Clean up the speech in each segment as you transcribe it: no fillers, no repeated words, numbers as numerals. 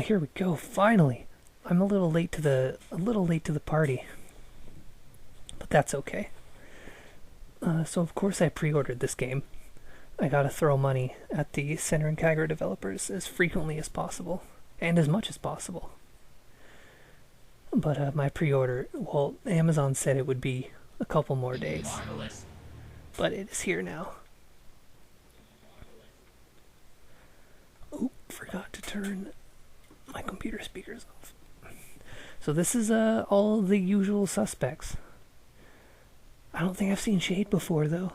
here we go. Finally, I'm a little late to the party, but that's okay. So of course I pre-ordered this game. I gotta throw money at the Center and Kagura developers as frequently as possible, and as much as possible. But my pre-order, well, Amazon said it would be a couple more days, but it is here now. Oh, forgot to turn my computer speakers off. So this is all the usual suspects. I don't think I've seen Shade before, though.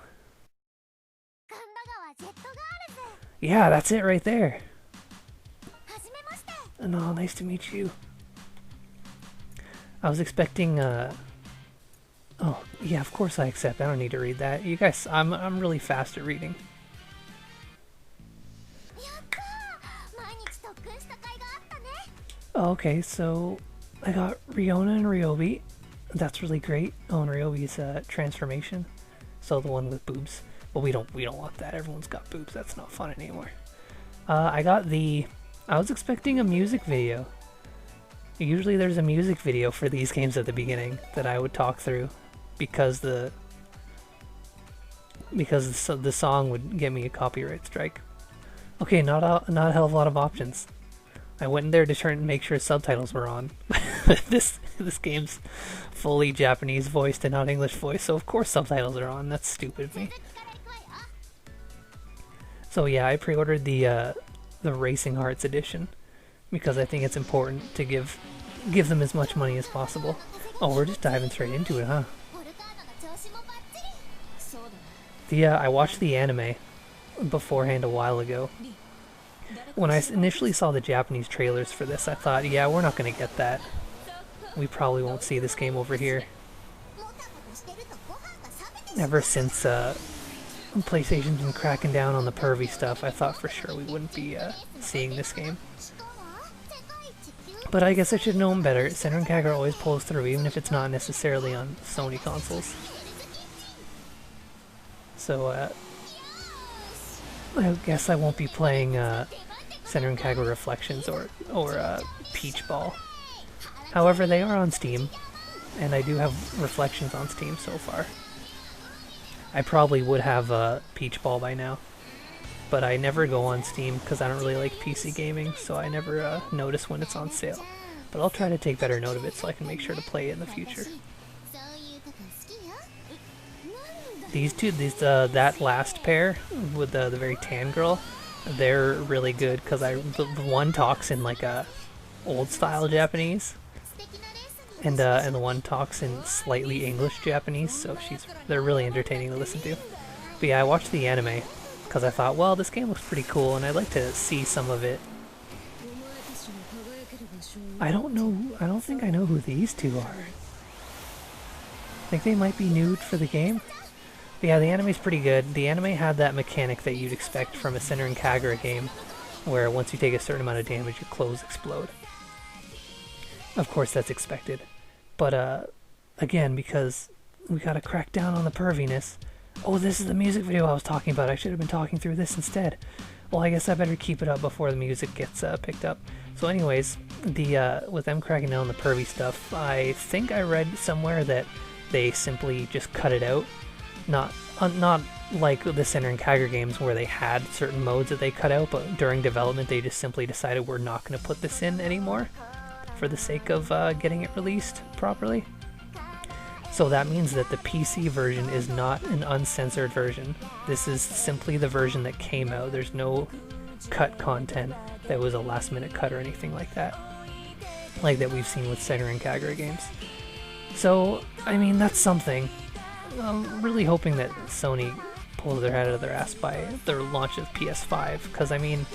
Yeah, that's it right there. No, nice to meet you. I was expecting, oh, yeah, of course I accept. I don't need to read that. You guys, I'm really fast at reading. Oh, okay, so I got Riona and Ryobi. That's really great. Oh, and Ryobi's transformation. So the one with boobs. But we don't want that. Everyone's got boobs. That's not fun anymore. I was expecting a music video. Usually there's a music video for these games at the beginning that I would talk through because the song would get me a copyright strike. Okay, not a hell of a lot of options. I went in there to make sure subtitles were on. this game's fully Japanese voiced and not English voiced, so of course subtitles are on. That's stupid of me. So yeah, I pre-ordered the Racing Hearts edition because I think it's important to give them as much money as possible. Oh, we're just diving straight into it, huh? I watched the anime beforehand a while ago. When I initially saw the Japanese trailers for this, I thought, yeah, we're not going to get that. We probably won't see this game over here. Ever since PlayStation's been cracking down on the pervy stuff, I thought for sure we wouldn't be seeing this game. But I guess I should have known better. Center and Kagura always pulls through, even if it's not necessarily on Sony consoles. So, I guess I won't be playing Center and Kagura Reflections or Peach Ball. However, they are on Steam, and I do have Reflections on Steam so far. I probably would have Peach Ball by now, but I never go on Steam because I don't really like PC gaming, so I never notice when it's on sale. But I'll try to take better note of it so I can make sure to play it in the future. That last pair with the very tan girl, they're really good because the one talks in like a old style Japanese, and the one talks in slightly English Japanese, so they're really entertaining to listen to. But yeah, I watched the anime because I thought, well, this game looks pretty cool, and I'd like to see some of it. I don't think I know who these two are. I think they might be nude for the game. But yeah, the anime's pretty good. The anime had that mechanic that you'd expect from a Center and Kagura game, where once you take a certain amount of damage, your clothes explode. Of course, that's expected. But, again, because we gotta crack down on the perviness. Oh, this is the music video I was talking about. I should have been talking through this instead. Well, I guess I better keep it up before the music gets picked up. So anyways, with them cracking down on the pervy stuff, I think I read somewhere that they simply just cut it out. Not like the Center and Kagura games where they had certain modes that they cut out, but during development they just simply decided we're not going to put this in anymore for the sake of getting it released properly. So that means that the PC version is not an uncensored version. This is simply the version that came out. There's no cut content that was a last minute cut or anything like that. Like that we've seen with Center and Kagura games. So, I mean, that's something. I'm really hoping that Sony pulls their head out of their ass by their launch of PS5, because I'm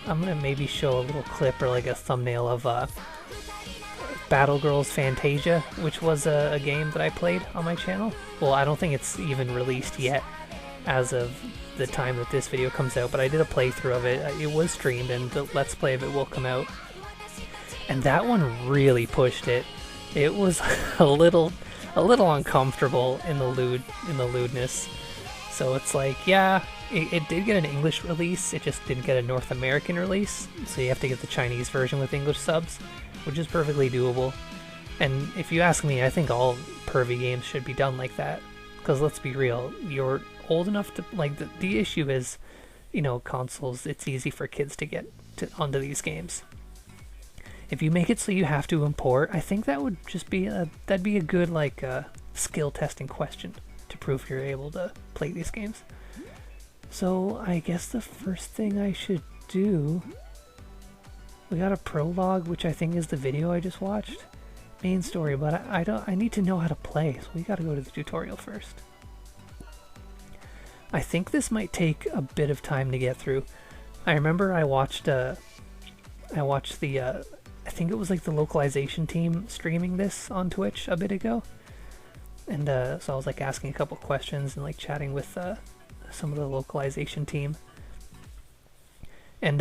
gonna maybe show a little clip or like a thumbnail of Battle Girls Fantasia, which was a game that I played on my channel. Well, I don't think it's even released yet as of the time that this video comes out, but I did a playthrough of it. It was streamed, and the Let's Play of it will come out. And that one really pushed it. It was a little uncomfortable in the lewdness. So it's like, yeah, it did get an English release, it just didn't get a North American release, so you have to get the Chinese version with English subs, which is perfectly doable. And if you ask me, I think all pervy games should be done like that. Because let's be real, you're old enough to, like, the issue is, you know, consoles, it's easy for kids to get onto these games. If you make it so you have to import, I think that would just be that'd be a good, like, skill testing question to prove you're able to play these games. So I guess the first thing I should do, we got a prologue, which I think is the video I just watched. Main story, but I need to know how to play, so we gotta go to the tutorial first. I think this might take a bit of time to get through. I remember I watched the I think it was like the localization team streaming this on Twitch a bit ago, and so I was like asking a couple questions and like chatting with some of the localization team, and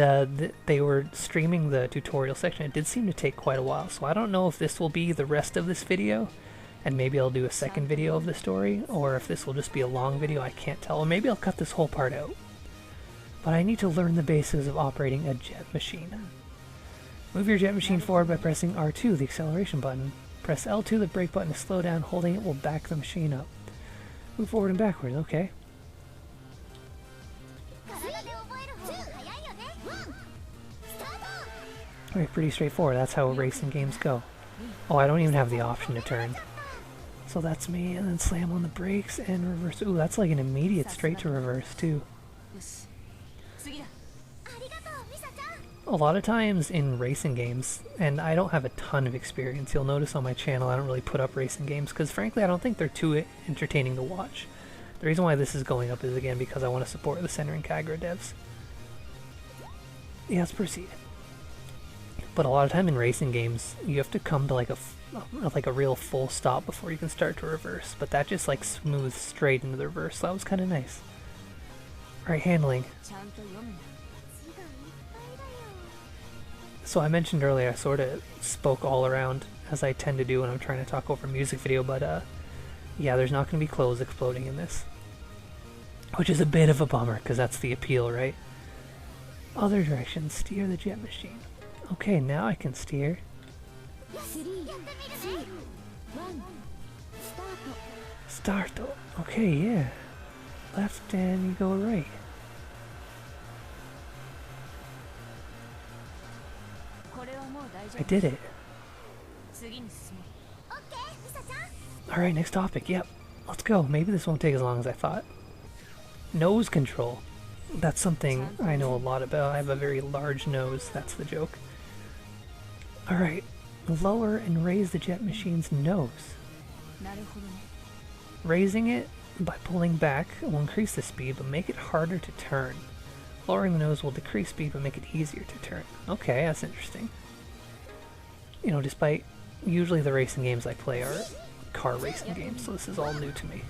they were streaming the tutorial section. It did seem to take quite a while, so I don't know if this will be the rest of this video, and maybe I'll do a second video of the story, or if this will just be a long video, I can't tell, or maybe I'll cut this whole part out. But I need to learn the basics of operating a jet machine. Move your jet machine forward by pressing R2, the acceleration button. Press L2, the brake button, to slow down. Holding it will back the machine up. Move forward and backwards, okay. Alright, pretty straightforward. That's how racing games go. Oh, I don't even have the option to turn. So that's me, and then slam on the brakes and reverse. Ooh, that's like an immediate straight to reverse, too. A lot of times in racing games, and I don't have a ton of experience, you'll notice on my channel I don't really put up racing games, because frankly I don't think they're too entertaining to watch. The reason why this is going up is, again, because I want to support the Senran Kagura devs. Yeah, let's proceed. But a lot of time in racing games, you have to come to like a real full stop before you can start to reverse, but that just like smooths straight into the reverse, so that was kind of nice. Alright, handling. So I mentioned earlier I sort of spoke all around, as I tend to do when I'm trying to talk over a music video, but yeah, there's not going to be clothes exploding in this. Which is a bit of a bummer, because that's the appeal, right? Other direction, steer the jet machine. Okay, now I can steer. Starto. Okay, yeah. Left and you go right. I did it. Alright, next topic. Yep. Let's go. Maybe this won't take as long as I thought. Nose control. That's something I know a lot about. I have a very large nose. That's the joke. Alright. Lower and raise the jet machine's nose. Raising it by pulling back will increase the speed, but make it harder to turn. Lowering the nose will decrease speed, but make it easier to turn. Okay, that's interesting. You know, despite usually the racing games I play are car racing games, so this is all new to me.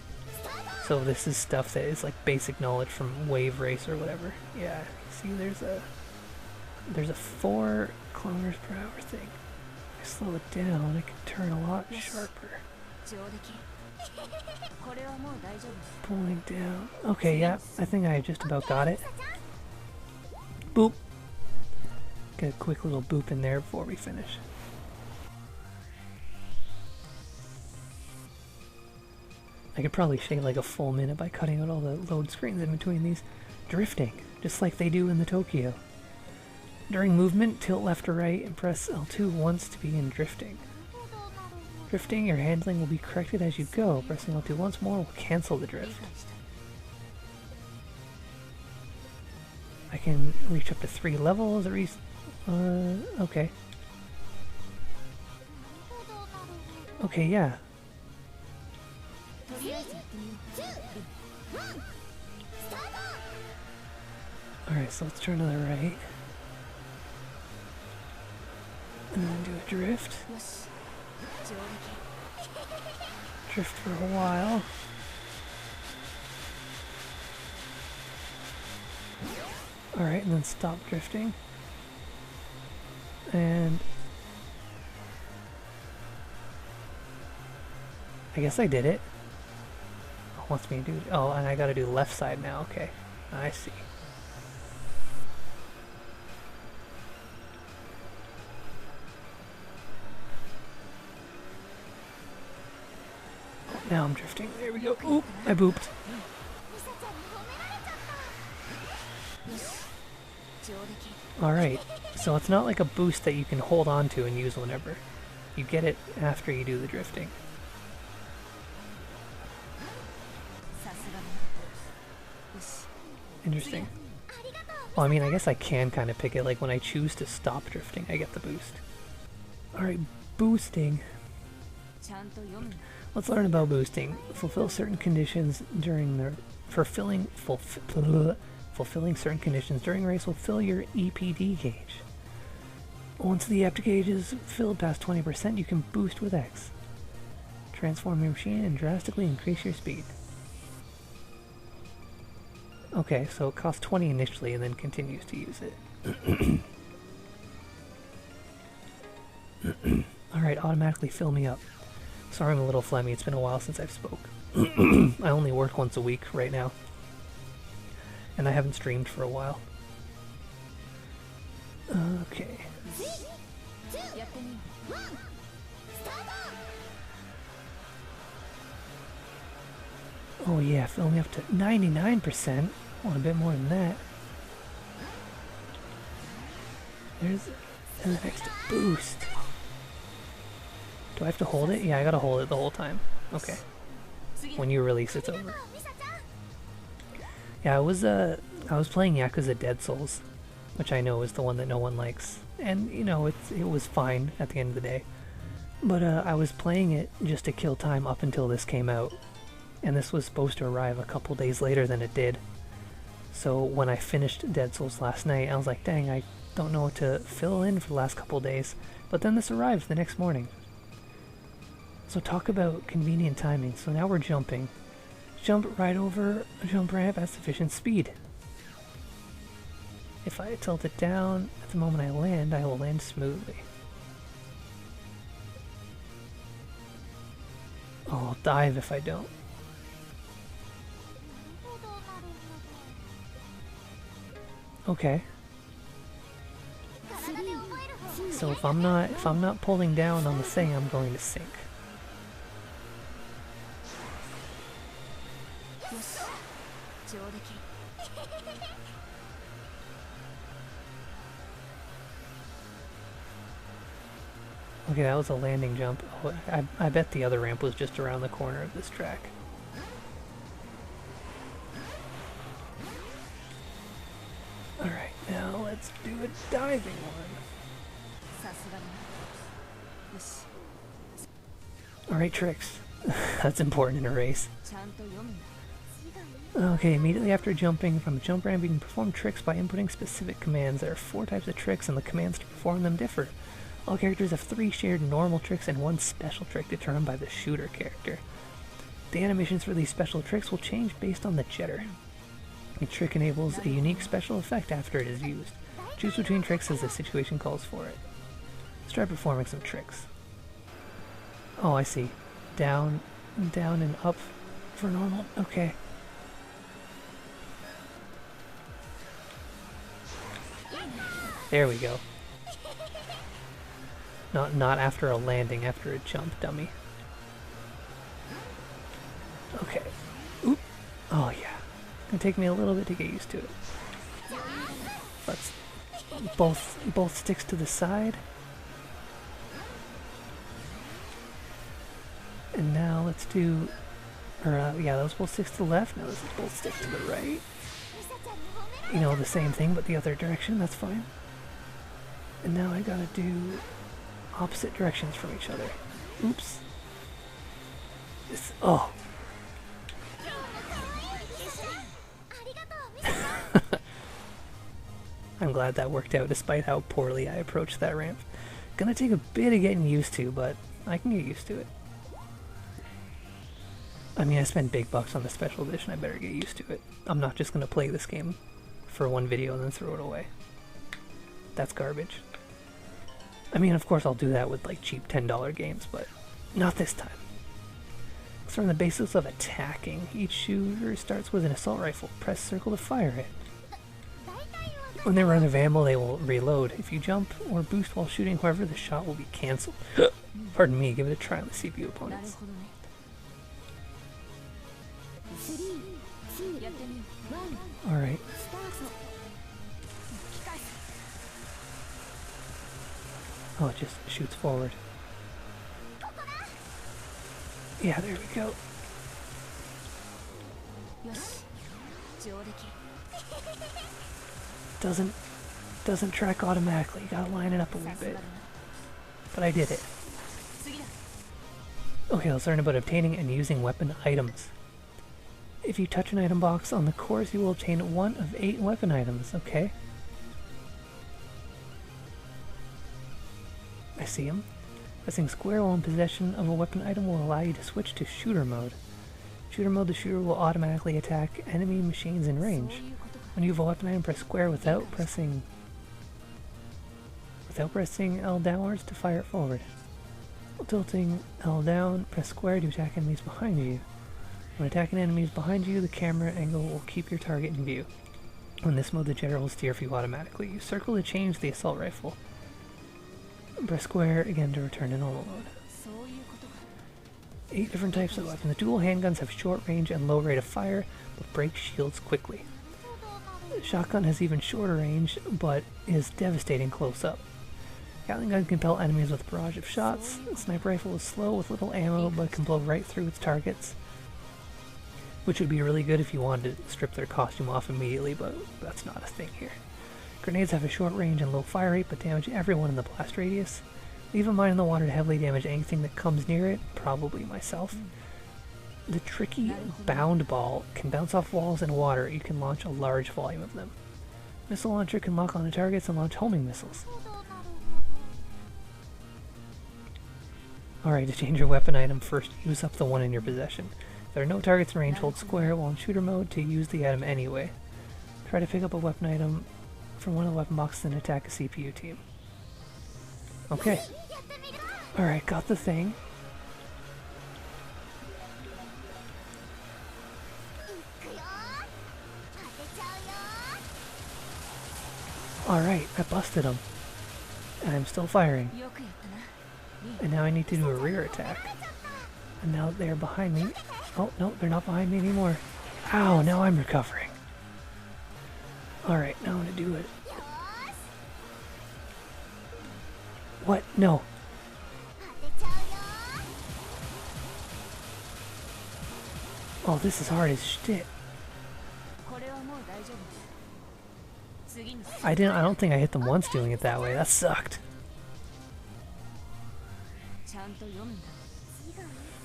So this is stuff that is like basic knowledge from Wave Race or whatever. Yeah, see there's a 4 kilometers per hour thing. If I slow it down, I can turn a lot sharper. Pulling down. Okay, yeah, I think I just about got it. Boop. Get a quick little boop in there before we finish. I could probably shave like a full minute by cutting out all the load screens in between these. Drifting, just like they do in the Tokyo. During movement, tilt left or right and press L2 once to begin drifting. Drifting, your handling will be corrected as you go. Pressing L2 once more will cancel the drift. I can reach up to 3 levels, okay. Okay, yeah. Alright, so let's turn to the right. And then do a drift. Drift for a while. Alright, and then stop drifting. And I guess I did it. Oh, wants me to do. Oh, and I gotta do left side now, okay. I see. Oh, now I'm drifting. There we go. Oop, I booped. Alright, so it's not like a boost that you can hold on to and use whenever. You get it after you do the drifting. Interesting. Well, I mean, I guess I can kind of pick it, like when I choose to stop drifting, I get the boost. Alright, boosting. Let's learn about boosting. Fulfill certain conditions during the... Fulfilling certain conditions during a race will fill your EPD gauge. Once the EPD gauge is filled past 20%, you can boost with X. Transform your machine and drastically increase your speed. Okay, so it costs 20 initially and then continues to use it. Alright, automatically fill me up. Sorry I'm a little phlegmy, it's been a while since I've spoke. I only work once a week right now. And I haven't streamed for a while. Okay. Oh yeah, fill me up to 99%. Want a bit more than that. There's an extra boost. Do I have to hold it? Yeah, I gotta hold it the whole time. Okay. When you release, it's over. Yeah, I was playing Yakuza Dead Souls, which I know is the one that no one likes, and you know it was fine at the end of the day. But I was playing it just to kill time up until this came out, and this was supposed to arrive a couple days later than it did. So when I finished Dead Souls last night, I was like, dang, I don't know what to fill in for the last couple days. But then this arrived the next morning. So talk about convenient timing. So now we're jumping. Jump right over a jump ramp at sufficient speed. If I tilt it down at the moment I will land smoothly. Oh, I'll dive if I don't. Okay. So if I'm not pulling down on the thing, I'm going to sink. Okay, that was a landing jump. Oh, I bet the other ramp was just around the corner of this track. Alright, now let's do a diving one. Alright, tricks. That's important in a race. Okay, immediately after jumping from a jump ramp, you can perform tricks by inputting specific commands. There are 4 types of tricks, and the commands to perform them differ. All characters have 3 shared normal tricks and 1 special trick determined by the shooter character. The animations for these special tricks will change based on the jetter. A trick enables a unique special effect after it is used. Choose between tricks as the situation calls for it. Let's try performing some tricks. Oh, I see. Down, down, and up for normal. Okay. There we go. Not after a landing, after a jump, dummy. Okay. Oop. Oh yeah. It's gonna take me a little bit to get used to it. Let's both sticks to the side. And now let's do, yeah, those both sticks to the left. Now let's both stick to the right. You know, the same thing, but the other direction. That's fine. And now I gotta do opposite directions from each other. Oops. Oh. I'm glad that worked out despite how poorly I approached that ramp. Gonna take a bit of getting used to, but I can get used to it. I mean, I spent big bucks on the special edition, I better get used to it. I'm not just gonna play this game for one video and then throw it away. That's garbage. I mean, of course I'll do that with like cheap $10 games, but not this time. Let's learn the basics of attacking. Each shooter starts with an assault rifle. Press circle to fire it. When they run out of ammo, they will reload. If you jump or boost while shooting, however, the shot will be cancelled. Pardon me, give it a try on the CPU opponents. Alright. Oh, it just shoots forward. Yeah, there we go. Doesn't track automatically. You gotta line it up a little bit. But I did it. Okay, let's learn about obtaining and using weapon items. If you touch an item box on the course, you will obtain 1 of 8 weapon items. Okay. I see him. Pressing square while in possession of a weapon item will allow you to switch to shooter mode. Shooter mode, the shooter will automatically attack enemy machines in range. When you have a weapon item, press square without pressing L downwards to fire it forward. While tilting L down, press square to attack enemies behind you. When attacking enemies behind you, the camera angle will keep your target in view. In this mode, the jetter will steer for you automatically. Use circle to change the assault rifle. Press square again to return to normal mode. 8 different types of weapons. The dual handguns have short range and low rate of fire, but break shields quickly. The shotgun has even shorter range, but is devastating close up. Gatling gun can pelt enemies with a barrage of shots. The sniper rifle is slow with little ammo, but can blow right through its targets, which would be really good if you wanted to strip their costume off immediately, but that's not a thing here. Grenades have a short range and low fire rate, but damage everyone in the blast radius. Leave a mine in the water to heavily damage anything that comes near it, probably myself. The tricky bound ball can bounce off walls and water. You can launch a large volume of them. Missile launcher can lock onto targets and launch homing missiles. Alright, to change your weapon item, first use up the one in your possession. If there are no targets in range, hold square while in shooter mode to use the item anyway. Try to pick up a weapon item from one of the weapon boxes and attack a CPU team. Okay. Alright, got the thing. Alright, I busted him. And I'm still firing. And now I need to do a rear attack. And now they're behind me. Oh, no, they're not behind me anymore. Ow, now I'm recovering. Alright, now I'm gonna do it. What? No. Oh, this is hard as shit. I don't think I hit them once doing it that way. That sucked.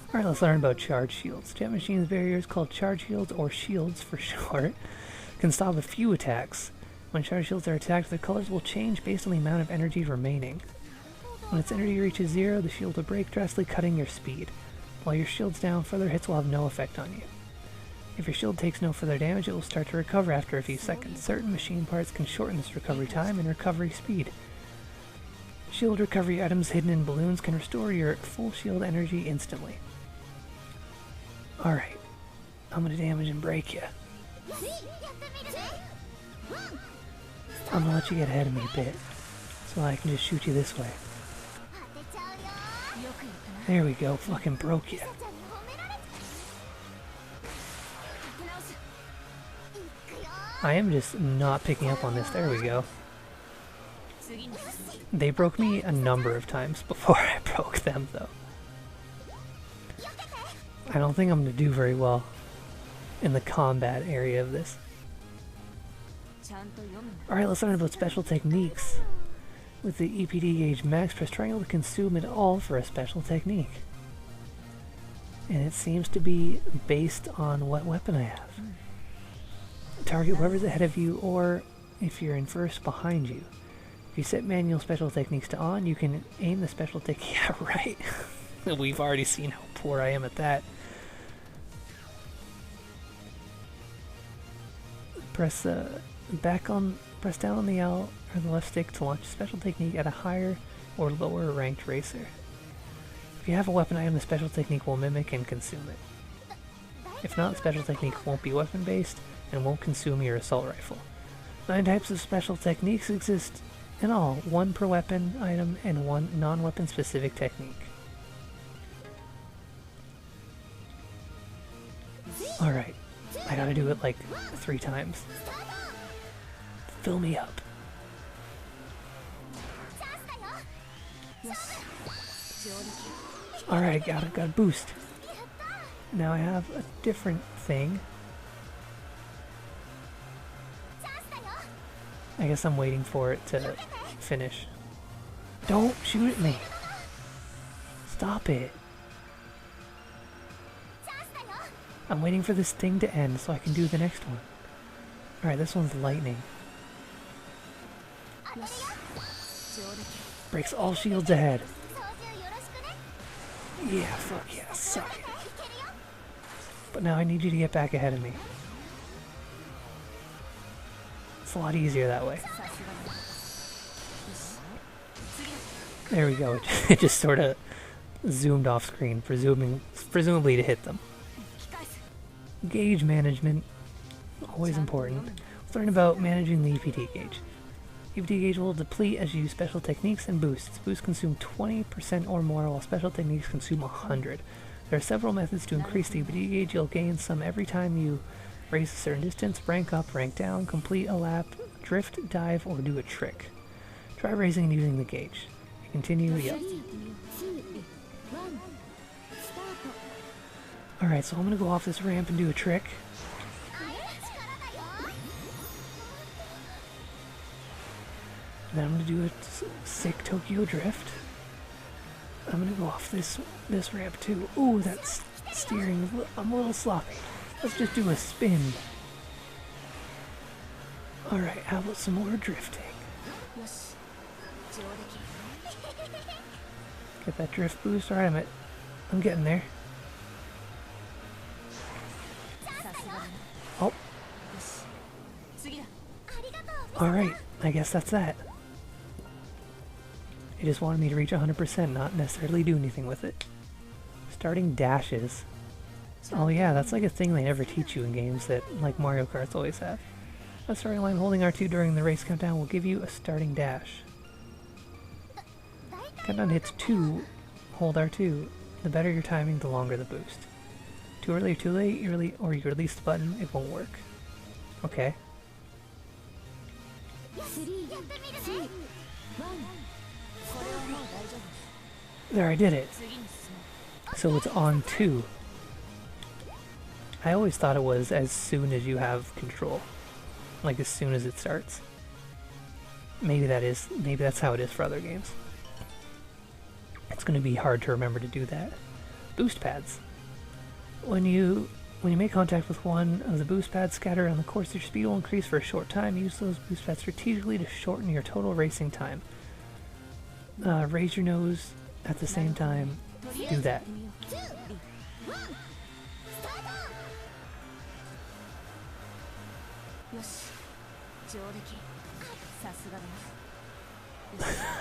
Alright, let's learn about charge shields. Jet machines barriers, called charge shields or shields for short, can stop a few attacks. When charge shields are attacked, their colors will change based on the amount of energy remaining. When its energy reaches 0, the shield will break, drastically cutting your speed. While your shield's down, further hits will have no effect on you. If your shield takes no further damage, it will start to recover after a few seconds. Certain machine parts can shorten this recovery time and recovery speed. Shield recovery items hidden in balloons can restore your full shield energy instantly. Alright, I'm gonna damage and break you. I'm gonna let you get ahead of me a bit, so I can just shoot you this way. There we go, fucking broke you. I am just not picking up on this, there we go. They broke me a number of times before I broke them though. I don't think I'm going to do very well in the combat area of this. Alright, let's learn about special techniques. With the EPD gauge max, press triangle to consume it all for a special technique. And it seems to be based on what weapon I have. Target whoever's ahead of you, or if you're in first, behind you. If you set manual special techniques to on, you can aim the special technique. Yeah, right. We've already seen how poor I am at that. Press press down on the L or the left stick to launch a special technique at a higher or lower ranked racer. If you have a weapon item, the special technique will mimic and consume it. If not, the special technique won't be weapon-based and won't consume your assault rifle. 9 types of special techniques exist in all, 1 per weapon item and 1 non-weapon specific technique. Alright, I gotta do it like 3 times. Fill me up. Alright, got a boost. Now I have a different thing. I guess I'm waiting for it to finish. Don't shoot at me! Stop it! I'm waiting for this thing to end so I can do the next one. Alright, this one's lightning. Breaks all shields ahead. Yeah, fuck yeah, suck it. But now I need you to get back ahead of me. It's a lot easier that way. There we go, it just sort of zoomed off screen, presumably to hit them. Gauge management, always important. Let's learn about managing the EPT gauge. EPT gauge will deplete as you use special techniques and boosts. Boosts consume 20% or more, while special techniques consume 100%. There are several methods to increase the EPT gauge. You'll gain some every time you race a certain distance, rank up, rank down, complete a lap, drift, dive, or do a trick. Try raising and using the gauge. Continue, yep. Alright, so I'm gonna go off this ramp and do a trick. And then I'm gonna do a sick Tokyo drift. I'm gonna go off this ramp too. Ooh, that's steering. I'm a little sloppy. Let's just do a spin. Alright, how about some more drifting? Get that drift boost. Alright, I'm getting there. Oh. Alright, I guess that's that. It just wanted me to reach 100%, not necessarily do anything with it. Starting dashes. Oh yeah, that's like a thing they never teach you in games that, like Mario Karts, always have. A starting line holding R2 during the race countdown will give you a starting dash. Countdown hits 2, hold R2. The better your timing, the longer the boost. Too early or too late, you release the button, it won't work. Okay. There, I did it. So it's on 2. I always thought it was as soon as you have control. Like as soon as it starts. Maybe that's how it is for other games. It's going to be hard to remember to do that. Boost pads. When you make contact with one of the boost pads scattered around the course, your speed will increase for a short time. Use those boost pads strategically to shorten your total racing time. Raise your nose at the same time. Do that.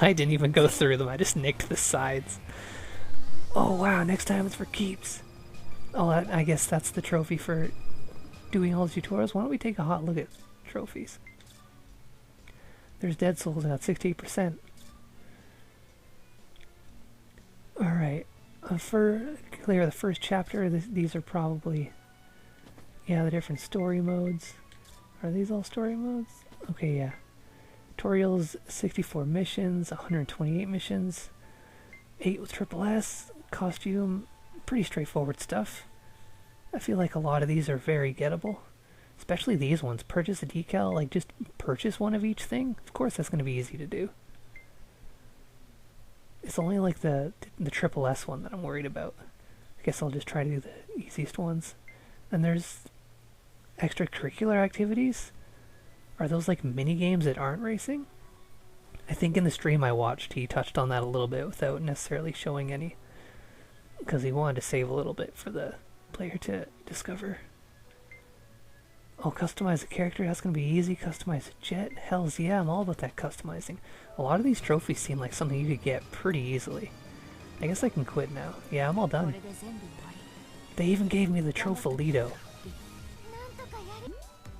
I didn't even go through them, I just nicked the sides. Oh wow, next time it's for keeps. Oh, I guess that's the trophy for doing all the tutorials. Why don't we take a hot look at trophies? There's Dead Souls at 68%. Alright, for clear the first chapter, these are probably, yeah, the different story modes. Are these all story modes? Okay, yeah. Tutorials, 64 missions, 128 missions, 8 with triple S, costume, pretty straightforward stuff. I feel like a lot of these are very gettable, especially these ones. Purchase a decal, like just purchase one of each thing. Of course that's going to be easy to do. It's only like the triple S one that I'm worried about. I guess I'll just try to do the easiest ones. And there's extracurricular activities. Are those like mini games that aren't racing? I think in the stream I watched he touched on that a little bit without necessarily showing any, because he wanted to save a little bit for the player to discover. Oh, customize a character, that's going to be easy. Customize a jet, hells yeah, I'm all about that customizing. A lot of these trophies seem like something you could get pretty easily. I guess I can quit now. Yeah, I'm all done. They even gave me the Trofalito.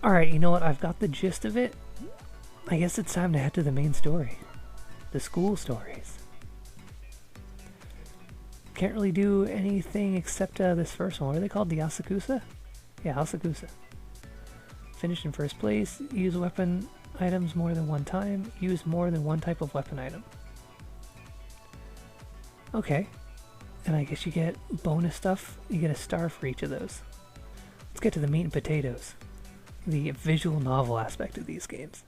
Alright, you know what? I've got the gist of it. I guess it's time to head to the main story. The school stories. Can't really do anything except this first one. What are they called? The Asakusa? Yeah, Asakusa. Finished in first place. Use weapon items more than one time. Use more than one type of weapon item. Okay. And I guess you get bonus stuff. You get a star for each of those. Let's get to the meat and potatoes. The visual novel aspect of these games.